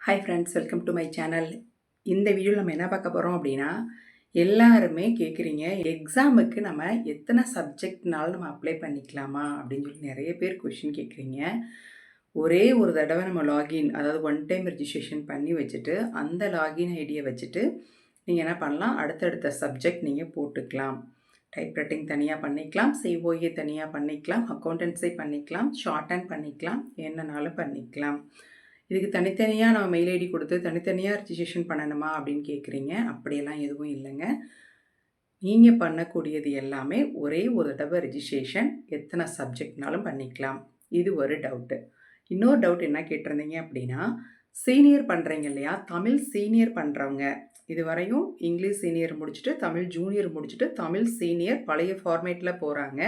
Hi friends, welcome to my channel. இந்த வீடியோவில் நம்ம என்ன பார்க்க போகிறோம் அப்படின்னா, எல்லாருமே கேட்குறீங்க, எக்ஸாமுக்கு நம்ம எத்தனை சப்ஜெக்ட்னாலும் நம்ம அப்ளை பண்ணிக்கலாமா அப்படின்னு சொல்லி நிறைய பேர் கொஷின் கேட்குறீங்க. ஒரே ஒரு தடவை நம்ம லாகின், அதாவது ஒன் டைம் ரெஜிஸ்ட்ரேஷன் பண்ணி வச்சுட்டு, அந்த லாகின் ஐடியை வச்சுட்டு நீங்கள் என்ன பண்ணலாம், அடுத்தடுத்த சப்ஜெக்ட் நீங்கள் போட்டுக்கலாம். டைப் ரைட்டிங் தனியாக பண்ணிக்கலாம், சிஓஏ தனியாக பண்ணிக்கலாம், அக்கௌண்டன்சி பண்ணிக்கலாம், ஷார்ட் ஹேண்ட் பண்ணிக்கலாம், என்னன்னாலும் பண்ணிக்கலாம். இதுக்கு தனித்தனியாக நம்ம மெயில் ஐடி கொடுத்து தனித்தனியாக ரிஜிஸ்ட்ரேஷன் பண்ணணுமா அப்படின்னு கேட்குறீங்க. அப்படியெல்லாம் எதுவும் இல்லைங்க. நீங்கள் பண்ணக்கூடியது எல்லாமே ஒரே ஒரு தடவை ரிஜிஸ்ட்ரேஷன், எத்தனை சப்ஜெக்ட்னாலும் பண்ணிக்கலாம். இது ஒரு டவுட்டு. இன்னொரு டவுட் என்ன கேட்டிருந்தீங்க அப்படின்னா, சீனியர் பண்ணுறீங்க இல்லையா, தமிழ் சீனியர் பண்ணுறவங்க இதுவரையும் இங்கிலீஷ் சீனியர் முடிச்சுட்டு தமிழ் ஜூனியர் முடிச்சுட்டு தமிழ் சீனியர் பழைய ஃபார்மேட்டில் போகிறாங்க.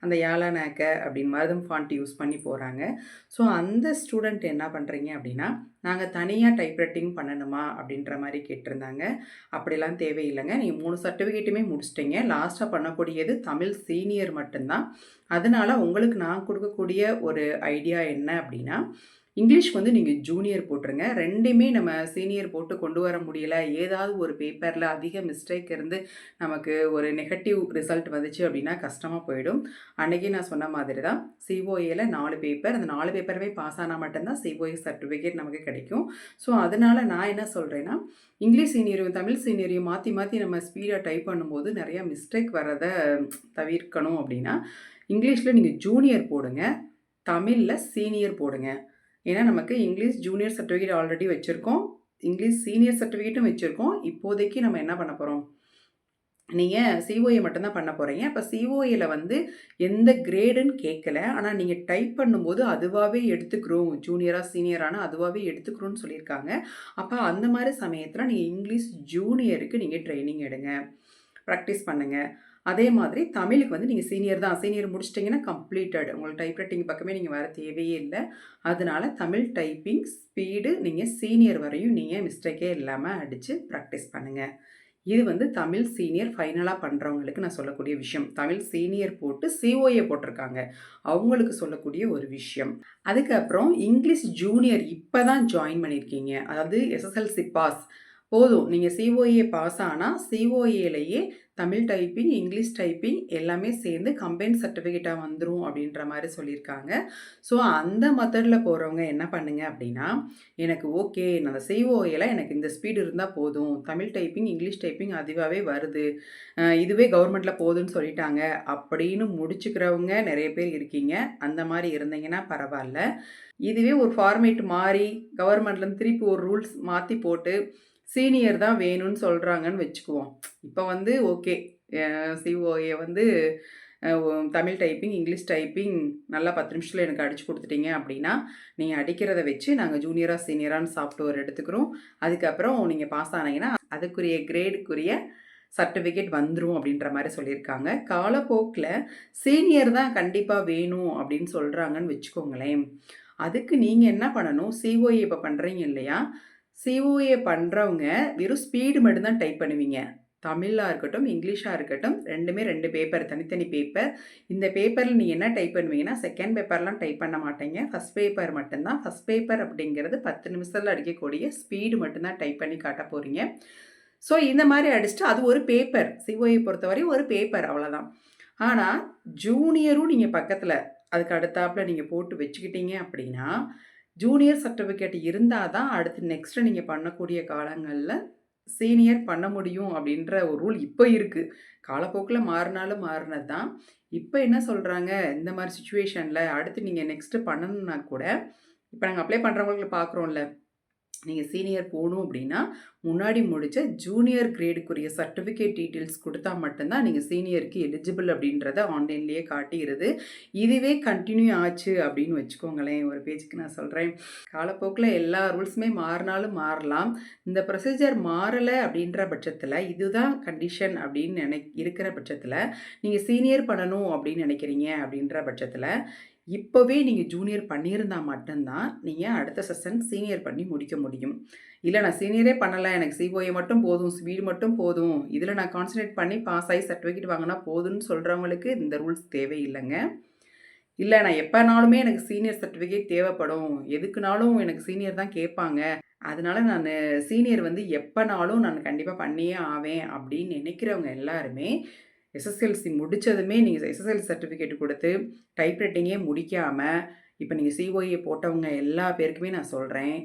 அந்த யாழனாக்க அப்படின்னு மருதம் ஃபாண்ட் யூஸ் பண்ணி போகிறாங்க. ஸோ அந்த ஸ்டூடெண்ட் என்ன பண்ணுறீங்க அப்படின்னா, நாங்கள் தனியாக டைப் ரைட்டிங் பண்ணணுமா அப்படின்ற மாதிரி கேட்டிருந்தாங்க. அப்படிலாம் தேவையில்லைங்க. நீங்கள் 3 சர்டிஃபிகேட்டுமே முடிச்சிட்டிங்க. லாஸ்ட்டாக பண்ணக்கூடியது தமிழ் சீனியர் மட்டும்தான். அதனால் உங்களுக்கு நான் கொடுக்கக்கூடிய ஒரு ஐடியா என்ன அப்படின்னா, இங்கிலீஷ் வந்து நீங்கள் ஜூனியர் போட்டுருங்க. ரெண்டுமே நம்ம சீனியர் போட்டு கொண்டு வர முடியல, ஏதாவது ஒரு பேப்பரில் அதிக மிஸ்டேக் இருந்து நமக்கு ஒரு நெகட்டிவ் ரிசல்ட் வந்துச்சு அப்படின்னா கஷ்டமாக போயிடும். அன்றைக்கி நான் சொன்ன மாதிரி தான், சிஓஏல 4 பேப்பர், அந்த 4 பேப்பருமே பாஸ் ஆனால் மட்டும்தான் சிஓஏ சர்டிஃபிகேட் நமக்கு கிடைக்கும். ஸோ அதனால் நான் என்ன சொல்கிறேன்னா, இங்கிலீஷ் சீனியரையும் தமிழ் சீனியரையும் மாற்றி மாற்றி நம்ம ஸ்பீடாக டைப் பண்ணும்போது நிறையா மிஸ்டேக் வர்றதை தவிர்க்கணும். அப்படின்னா இங்கிலீஷில் நீங்கள் ஜூனியர் போடுங்க, தமிழில் சீனியர் போடுங்க. ஏன்னா நமக்கு இங்கிலீஷ் ஜூனியர் சர்டிஃபிகேட் ஆல்ரெடி வச்சுருக்கோம், இங்கிலீஷ் சீனியர் சர்டிஃபிகேட்டும் வச்சுருக்கோம். இப்போதைக்கு நம்ம என்ன பண்ண போகிறோம், நீங்கள் சிஓஏ மட்டும்தான் பண்ண போகிறீங்க. அப்போ சிஓஏல வந்து எந்த கிரேடுன்னு கேட்கல, ஆனால் நீங்கள் டைப் பண்ணும்போது அதுவாகவே எடுத்துக்கிறோம், ஜூனியராக சீனியரான அதுவாகவே எடுத்துக்கிறோன்னு சொல்லியிருக்காங்க. அப்போ அந்த மாதிரி சமயத்தில் நீங்கள் இங்கிலீஷ் ஜூனியருக்கு நீங்கள் ட்ரைனிங் எடுங்க, ப்ராக்டிஸ் பண்ணுங்கள். அதே மாதிரி தமிழுக்கு வந்து நீங்கள் சீனியர் தான், சீனியர் முடிச்சிட்டிங்கன்னா கம்ப்ளீட்டட், உங்களுக்கு டைப் ரைட்டிங் பக்கமே நீங்கள் வர தேவையே இல்லை. அதனால தமிழ் டைப்பிங் ஸ்பீடு நீங்கள் சீனியர் வரையும் நீங்கள் மிஸ்டேக்கே இல்லாமல் அடித்து ப்ராக்டிஸ் பண்ணுங்கள். இது வந்து தமிழ் சீனியர் ஃபைனலாக பண்ணுறவங்களுக்கு நான் சொல்லக்கூடிய விஷயம். தமிழ் சீனியர் போட்டு சிஓஏ போட்டிருக்காங்க, அவங்களுக்கு சொல்லக்கூடிய ஒரு விஷயம். அதுக்கப்புறம் இங்கிலீஷ் ஜூனியர் இப்போ தான் ஜாயின் பண்ணியிருக்கீங்க, அதாவது எஸ்எஸ்எல்சி பாஸ் போதும். நீங்கள் சிஓஏ பாஸ் ஆனால் சிஓஏலேயே தமிழ் டைப்பிங் இங்கிலீஷ் டைப்பிங் எல்லாமே சேர்ந்து கம்பைன் சர்டிஃபிகேட்டாக வந்துடும் அப்படின்ற மாதிரி சொல்லியிருக்காங்க. ஸோ அந்த மெத்தடில் போகிறவங்க என்ன பண்ணுங்க அப்படின்னா, எனக்கு ஓகே, நான் அந்த சிஓஏல எனக்கு இந்த ஸ்பீடு இருந்தால் போதும், தமிழ் டைப்பிங் இங்கிலீஷ் டைப்பிங் அதுவாகவே வருது, இதுவே கவர்மெண்ட்டில் போதுன்னு சொல்லிட்டாங்க அப்படின்னு முடிச்சுக்கிறவங்க நிறைய பேர் இருக்கீங்க. அந்த மாதிரி இருந்தீங்கன்னா பரவாயில்ல. இதுவே ஒரு ஃபார்மேட் மாறி கவர்மெண்ட்லேருந்து திருப்பி ஒரு ரூல்ஸ் மாற்றி போட்டு சீனியர் தான் வேணும்னு சொல்கிறாங்கன்னு வச்சுக்குவோம். இப்போ வந்து ஓகே, சிஓஏ வந்து தமிழ் டைப்பிங் இங்கிலீஷ் டைப்பிங் நல்லா 10 நிமிஷத்தில் எனக்கு அடித்து கொடுத்துட்டீங்க அப்படின்னா, நீங்கள் அடிக்கிறத வச்சு நாங்கள் ஜூனியராக சீனியரான்னு சாஃப்ட்வேர் எடுத்துக்கிறோம். அதுக்கப்புறம் நீங்கள் பாஸ் ஆனீங்கன்னா அதுக்குரிய கிரேடுக்குரிய சர்டிஃபிகேட் வந்துடும் அப்படின்ற மாதிரி சொல்லியிருக்காங்க. காலப்போக்கில் சீனியர் தான் கண்டிப்பாக வேணும் அப்படின்னு சொல்கிறாங்கன்னு வச்சுக்கோங்களேன். அதுக்கு நீங்கள் என்ன பண்ணணும், சிஓஏ இப்போ பண்ணுறீங்க இல்லையா, சிஓஏ பண்ணுறவங்க வெறும் ஸ்பீடு மட்டும்தான் டைப் பண்ணுவீங்க. தமிழாக இருக்கட்டும் இங்கிலீஷாக இருக்கட்டும், ரெண்டுமே 2 பேப்பர், தனித்தனி பேப்பர். இந்த பேப்பரில் நீங்கள் என்ன டைப் பண்ணுவீங்கன்னா, செகண்ட் பேப்பர்லாம் டைப் பண்ண மாட்டீங்க, ஃபஸ்ட் பேப்பர் மட்டும்தான். ஃபஸ்ட் பேப்பர் அப்படிங்கிறது 10 நிமிஷத்தில் அடிக்கக்கூடிய ஸ்பீடு மட்டும்தான் டைப் பண்ணி காட்ட போகிறீங்க. ஸோ இந்த மாதிரி அடிச்சுட்டு அது ஒரு பேப்பர், சிஓஏ பொறுத்தவரை ஒரு பேப்பர், அவ்வளோதான். ஆனால் ஜூனியரும் நீங்கள் பக்கத்தில் அதுக்கு அடுத்தாப்பில் நீங்கள் போட்டு வச்சுக்கிட்டீங்க அப்படின்னா, ஜூனியர் சர்டிஃபிகேட் இருந்தால் தான் அடுத்து நெக்ஸ்ட்டு நீங்கள் பண்ணக்கூடிய காலங்களில் சீனியர் பண்ண முடியும் அப்படின்ற ஒரு ரூல் இப்போ இருக்குது. காலப்போக்கில் மாறினாலும் மாறினது தான். இப்போ என்ன சொல்கிறாங்க, இந்த மாதிரி சுச்சுவேஷனில் அடுத்து நீங்கள் நெக்ஸ்ட்டு பண்ணணுன்னா கூட, இப்போ நாங்கள் அப்ளை பண்ணுறவங்களுக்கு பார்க்குறோம்ல, நீங்கள் சீனியர் போகணும் அப்படின்னா முன்னாடி முடித்த ஜூனியர் கிரேடுக்குரிய சர்டிஃபிகேட் டீட்டெயில்ஸ் கொடுத்தா மட்டும்தான் நீங்கள் சீனியருக்கு எலிஜிபிள் அப்படின்றத ஆன்லைன்லேயே காட்டிடுது. இதுவே கண்டினியூ ஆச்சு அப்படின்னு வச்சுக்கோங்களேன், ஒரு பேஜுக்கு நான் சொல்கிறேன், காலப்போக்கில் எல்லா ரூல்ஸுமே மாறினாலும் மாறலாம். இந்த ப்ரொசீஜர் மாறலை அப்படின்ற பட்சத்தில், இதுதான் கண்டிஷன் அப்படின்னு இருக்கிற பட்சத்தில், நீங்கள் சீனியர் பண்ணணும் அப்படின்னு நினைக்கிறீங்க அப்படின்ற பட்சத்தில், இப்போவே நீங்கள் ஜூனியர் பண்ணியிருந்தால் மட்டும்தான் நீங்கள் அடுத்த செஷன் சீனியர் பண்ணி முடிக்க முடியும். இல்லை நான் சீனியரே பண்ணலை, எனக்கு சிஓஏ மட்டும் போதும், ஸ்பீடு மட்டும் போதும், இதில் நான் கான்சன்ட்ரேட் பண்ணி பாஸ் ஆகி சர்டிஃபிகேட் வாங்கினா போதும்னு சொல்கிறவங்களுக்கு இந்த ரூல்ஸ் தேவையில்லைங்க. இல்ல நான் எப்பனாலுமே எனக்கு சீனியர் சர்டிஃபிகேட் தேவைப்படும். எதுக்குனாலும் எனக்கு சீனியர் தான் கேட்பாங்க. அதனால நானு சீனியர் வந்து எப்பனாலும் நான் கண்டிப்பா பண்ணியே ஆவேன் அப்படின்னு நினைக்கிறவங்க எல்லாருமே, எஸ்எஸ்எல்சி முடிச்சதுமே நீங்க எஸ்எஸ்எல்சி சர்டிஃபிகேட் குடுத்து, டைப் ரைட்டிங்கே முடிக்காம, இப்ப நீங்க சிஓஏ போட்டவங்க எல்லா பேருக்குமே நான் சொல்றேன்.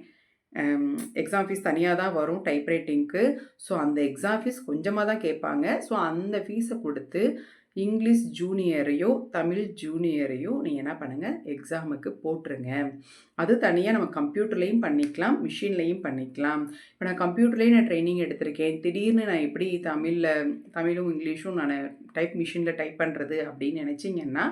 எக்ஸாம் ஃபீஸ் தனியா தான் வரும் டைப் ரைட்டிங்க்கு. ஸோ, அந்த எக்ஸாம் ஃபீஸ் கொஞ்சமா தான் கேட்பாங்க. ஸோ, அந்த ஃபீஸ குடுத்து இங்கிலீஷ் ஜூனியரையோ, தமிழ் ஜூனியரையோ நீங்க என்ன பண்ணுங்க, எக்ஸாமுக்கு போட்டுருங்க. அது தனியா நம்ம கம்ப்யூட்டர்லயும் பண்ணிக்கலாம், மிஷின்லயும் பண்ணிக்கலாம். இப்ப நான் கம்ப்யூட்டர்லயும் நான் ட்ரெய்னிங் எடுத்திருக்கேன். திடீர்னு நான் எப்படி தமிழும், இங்கிலீஷும் நானு மிஷின்ல டைப் பண்றது அப்படின்னு நெனச்சீங்கன்னா,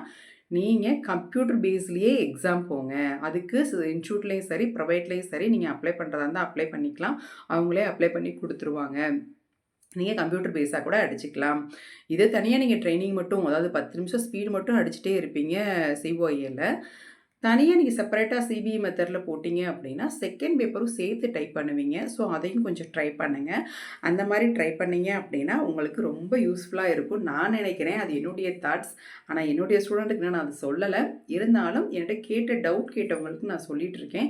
நீங்க கம்ப்யூட்டர் பேஸ்லயே எக்ஸாம் போங்க. அதுக்கு இன்ஸ்டிடியூட்லயும் சரி, பிரைவேட்லயும் சரி நீங்க அப்ளை பண்றதா இருந்தா அப்ளை பண்ணிக்கலாம். அவங்களே அப்ளை பண்ணி குடுத்துருவாங்க. நீங்க கம்ப்யூட்டர் பேஸா கூட அடிச்சுக்கலாம். இது தனியா நீங்க ட்ரெய்னிங் மட்டும் அதாவது 10 நிமிஷம் ஸ்பீடு மட்டும் அடிச்சுட்டே இருப்பீங்க சிஓஏல. தனியா நீங்க செப்பரேட்டா சிபிஇ மெத்தட்ல போட்டீங்க அப்படின்னா, செகண்ட் பேப்பரும் சேர்த்து டைப் பண்ணுவீங்க. ஸோ, அதையும் கொஞ்சம் ட்ரை பண்ணுங்க. அந்த மாரி ட்ரை பண்ணீங்க அப்படின்னா, உங்களுக்கு ரொம்ப யூஸ்ஃபுல்லா இருக்கும். நான் நினைக்கிறேன். அது என்னுடைய தாட்ஸ். ஆனா, என்னுடைய ஸ்டூடெண்ட்டுக்கு நான் அத சொல்லல. இருந்தாலும் என்ட்ட டவுட் கேட்டவங்களுக்கு நான் சொல்லிட்டு இருக்கேன்.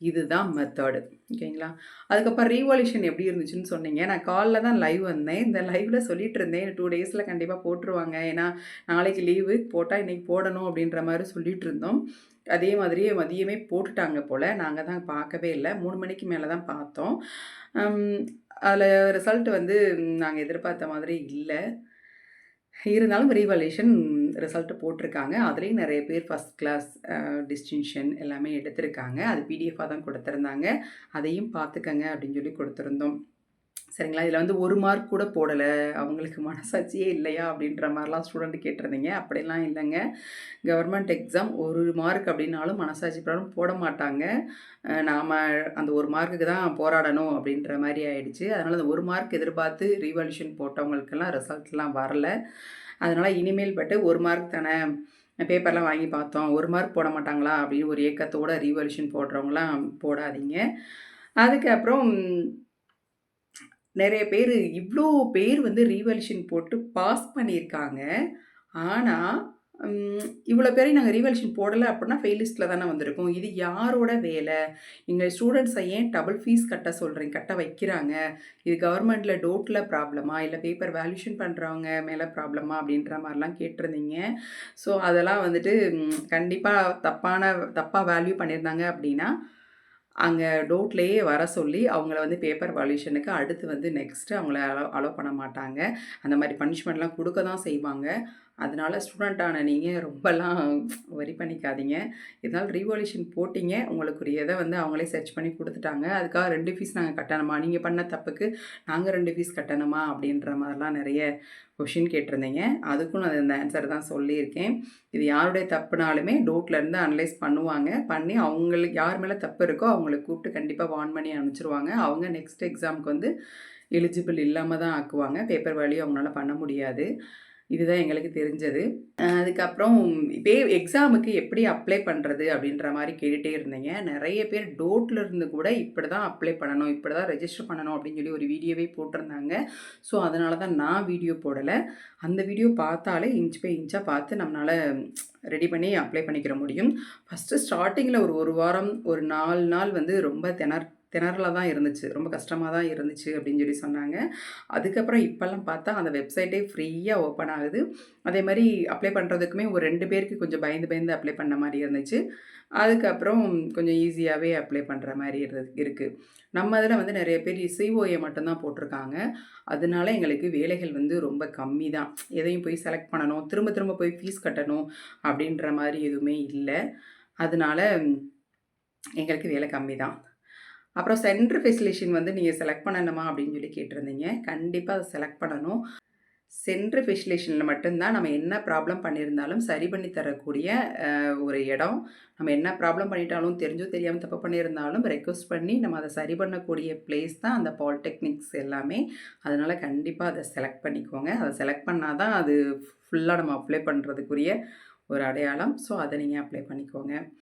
இதுதான் மெத்தடு. ஓகேங்களா? அதுக்கப்புறம் ரீவால்யூஷன் எப்படி இருந்துச்சுன்னு சொன்னீங்க. நான் கால்ல தான் லைவ் வந்தேன். இந்த லைவ்ல சொல்லிட்டு இருந்தேன். 2 டேஸ்ல கண்டிப்பா போட்டுருவாங்க. ஏன்னா, நாளைக்கு லீவு போட்டா இன்னைக்கு போடணும் அப்படின்ற மாரி சொல்லிட்டு இருந்தோம். அதே மாதிரியே மதியமே போட்டுட்டாங்க போல. நாங்க தான் பார்க்கவே இல்ல. 3 மணிக்கு மேல தான் பார்த்தோம். அம் அதில ரிசல்ட் வந்து நாங்க எதிர்பார்த்த மாதிரி இல்ல. இருந்தாலும் ரீவேல்யூஷன் ரிசல்ட் போட்டிருக்காங்க. அதுலயும் நெறைய பேர் ஃபர்ஸ்ட் கிளாஸ், டிஸ்டிங்ஷன் எல்லாமே எடுத்திருக்காங்க. அது பிடிஎஃபா தான் குடுத்திருந்தாங்க. அதையும் பார்த்துக்கங்க அப்படின்னு சொல்லி குடுத்திருந்தோம். சரிங்களா? இதில வந்து 1 மார்க் கூட போடல. அவங்களுக்கு மனசாட்சியே இல்லையா? அப்படின்ற மாரிலாம் ஸ்டூடெண்ட் கேட்டிருந்தீங்க. அப்படிலாம் இல்லங்க. கவர்மெண்ட் எக்ஸாம் 1 மார்க் அப்படின்னாலும் மனசாட்சி பிரகாரம் போட மாட்டாங்க. நாம அந்த 1 மார்க்குக்கு தான் போராடணும் அப்படின்ற மாரி ஆயிடுச்சு. அதனால அந்த 1 மார்க் எதிர்பார்த்து ரீவேல்யூஷன் போட்டவங்களுக்கெல்லாம் ரிசல்ட்லாம் வரல. அதனால இனிமேல் பட்டு 1 மார்க் தானே பேப்பர்லாம் வாங்கி பார்த்தோம். 1 மார்க் போட மாட்டாங்களா? அப்படின்னு ஒரு ஏக்கத்தோட ரீவேல்யூஷன் போடுறவங்கலாம் போடாதீங்க. அதுக்கப்புறம் நெறைய பேரு இவ்ளோ பேர் வந்து ரீவேல்யூஷன் போட்டு பாஸ் பண்ணியிருக்காங்க. ஆனா, இவ்வளோ பேரையும் நாங்க ரீவேல்யூஷன் போடல அப்புட்னா ஃபெயில் லிஸ்ட்ல தானே வந்திருக்கோம். இது யாரோட வேல? எங்க ஸ்டூடண்ட்ஸ ஏன் டபுள் ஃபீஸ் கட்ட வைக்கிறாங்க? இது கவர்மெண்ட்ல டோட்ல ப்ராப்ளமா? இல்ல பேப்பர் வேல்யூஷன் பண்றவங்க மேல ப்ராப்ளமா? அப்படின்ற மாரிலாம் கேட்டிருந்தீங்க. ஸோ, அதெல்லாம் வந்துட்டு கண்டிப்பா தப்பா வேல்யூ பண்ணியிருந்தாங்க அப்படின்னா, அங்க டோட்லயே வர சொல்லி, அவங்கள வந்து பேப்பர் வால்யூஷனுக்கு அடுத்து வந்து நெக்ஸ்ட்டு அவங்கள அலோவ் பண்ண மாட்டாங்க. அந்த மாரி பனிஷ்மெண்ட்லாம் குடுக்க தான் செய்வாங்க. அதனால ஸ்டூடெண்ட் நீங்க ரொம்பலாம் வொரி பண்ணிக்காதீங்க. இருந்தாலும் ரீவால்யூஷன் போட்டீங்க. உங்களுக்குரியத வந்து அவங்களே சர்ச் பண்ணி குடுத்துட்டாங்க. அதுக்காக 2 ஃபீஸ் நாங்க கட்டணுமா? நீங்க பண்ண தப்புக்கு நாங்க 2 ஃபீஸ் கட்டணுமா? அப்படின்ற மாரிலாம் நெறைய கொஷின் கேட்டிருந்தீங்க. அதுக்கும் நான் இந்த ஆன்சர் தான் சொல்லியிருக்கேன். இது யாருடைய தப்புனாலுமே டோட்லருந்து அனலைஸ் பண்ணுவாங்க. பண்ணி அவங்களுக்கு யார் மேல தப்பு இருக்கோ அவங்கள கூப்பிட்டு கண்டிப்பா வார்ன் பண்ணி அனுப்பிச்சுருவாங்க. அவங்க நெக்ஸ்ட் எக்ஸாம்க்கு வந்து எலிஜிபிள் இல்லாம தான் ஆக்குவாங்க. பேப்பர் வேல்யூ அவங்களால பண்ண முடியாது. இதுதான் எங்களுக்கு தெரிஞ்சது. அதுக்கப்புறம் எக்ஸாமுக்கு எப்படி அப்ளை பண்றது? அப்படின்ற மாரி கேட்டுட்டே இருந்தீங்க. நெறைய பேர் டோட்ல இருந்து கூட இப்படி தான் அப்ளை பண்ணணும், இப்படி தான் ரெஜிஸ்டர் பண்ணணும் அப்படின்னு சொல்லி ஒரு வீடியோவே போட்டிருந்தாங்க. ஸோ, அதனால தான் நான் வீடியோ போடல. அந்த வீடியோ பார்த்தாலே இன்ச் பை இன்ச்சா பார்த்து நம்மளால ரெடி பண்ணி அப்ளை பண்ணிக்கிற முடியும். ஃபர்ஸ்ட்டு ஸ்டார்ட்டிங்கில ஒரு 1 வாரம், ஒரு 4 நாள் வந்து ரொம்ப திணறலா தான் இருந்துச்சு. ரொம்ப கஷ்டமா தான் இருந்துச்சு அப்படின்னு சொல்லி சொன்னாங்க. அதுக்கப்புறம் இப்பலாம் பார்த்தா அந்த வெப்சைட்டே ஃப்ரீயா ஓப்பன் ஆகுது. அதேமாரி அப்ளை பண்ணுறதுக்குமே ஒரு 2 பேருக்கு கொஞ்சம் பயந்து பயந்து அப்ளை பண்ண மாரி இருந்துச்சு. அதுக்கப்புறம் கொஞ்சம் ஈஸியாவே அப்ளை பண்ற மாரி இருக்கு. நம்ம இதில வந்து நெறைய பேர் சிஓஏ மட்டும் தான் போட்டிருக்காங்க. அதனால எங்களுக்கு வேலைகள் வந்து ரொம்ப கம்மி தான். எதையும் போய் செலக்ட் பண்ணணும், திரும்ப திரும்ப போய் ஃபீஸ் கட்டணும் அப்படின்ற மாரி எதுவுமே இல்ல. அதனால எங்களுக்கு வேலை கம்மி தான். அப்புறம் சென்டர் ஃபெசிலிட்டேஷன் வந்து நீங்க செலக்ட் பண்ணணுமா அப்படின்னு சொல்லி கேட்டிருந்தீங்க. கண்டிப்பா அத செலக்ட் பண்ணணும். சென்டர் ஃபெசிலிட்டேஷன்ல மட்டும் தான் நம்ம என்ன ப்ராப்ளம் பண்ணியிருந்தாலும் சரி பண்ணி தரக்கூடிய ஒரு இடம். நம்ம என்ன ப்ராப்ளம் பண்ணிட்டாலும் தெரிஞ்சோ தெரியாம தப்பு பண்ணியிருந்தாலும் ரெக்வெஸ்ட் பண்ணி நம்ம அத சரி பண்ணக்கூடிய பிளேஸ் தான் அந்த பாலிடெக்னிக்ஸ் எல்லாமே. அதனால கண்டிப்பா அத செலக்ட் பண்ணிக்கோங்க. அத செலக்ட் பண்ணா தான் அது ஃபுல்லா நம்ம அப்ளை பண்றதுக்குரிய ஒரு அடையாளம். ஸோ, அத நீங்க அப்ளை பண்ணிக்கோங்க.